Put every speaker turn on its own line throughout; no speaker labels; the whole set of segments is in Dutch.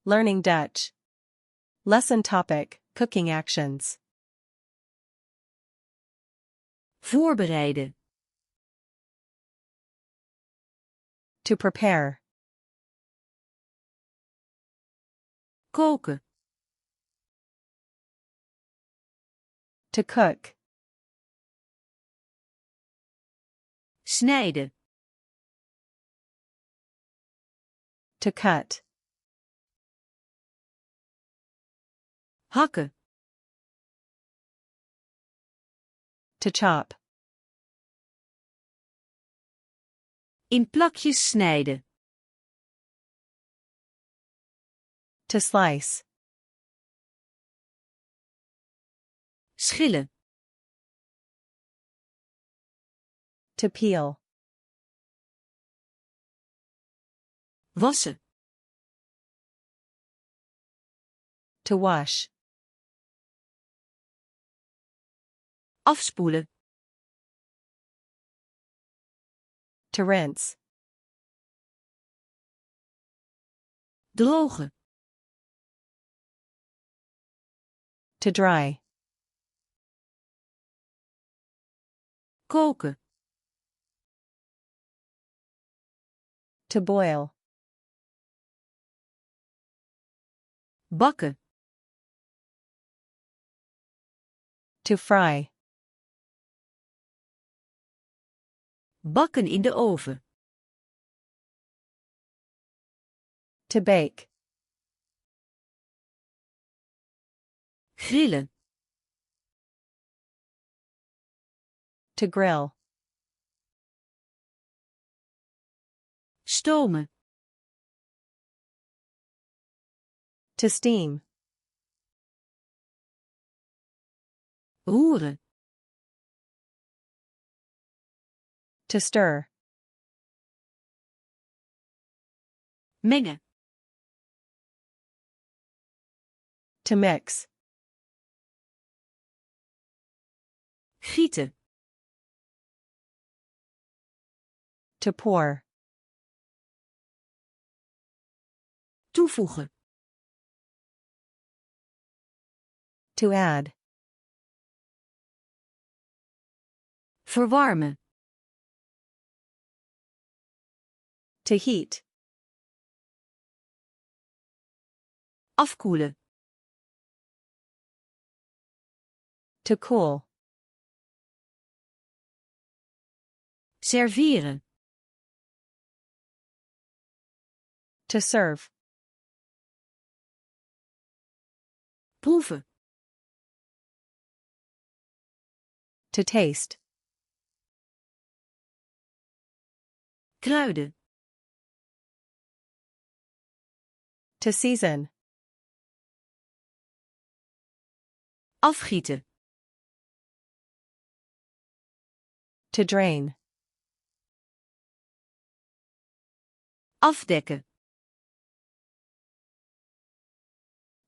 Learning Dutch. Lesson topic, cooking actions.
Voorbereiden.
To prepare.
Koken.
To cook.
Snijden.
To cut.
Hakken.
To chop.
In plakjes snijden.
To slice.
Schillen.
To peel.
Wassen.
To wash.
Afspoelen.
To rinse.
Drogen.
To dry.
Koken.
To boil.
Bakken.
To fry.
Bakken in de oven.
To bake.
Grillen.
To grill.
Stomen.
To steam.
Roeren.
To stir.
Mengen.
To mix.
Gieten.
To pour.
Toevoegen.
To add.
Verwarmen.
To heat.
Afkoelen.
To cool.
Serveren.
To serve.
Proeven.
To taste.
Kruiden.
To season.
Afgieten.
To drain.
Afdekken.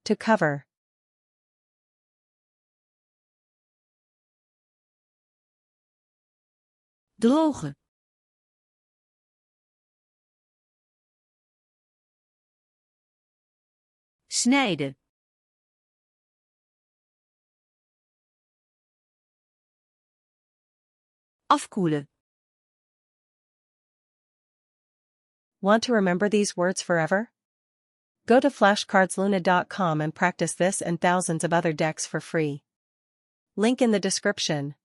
To cover.
Drogen. Snijden. Afkoelen.
Want to remember these words forever? Go to flashcardsluna.com and practice this and thousands of other decks for free. Link in the description.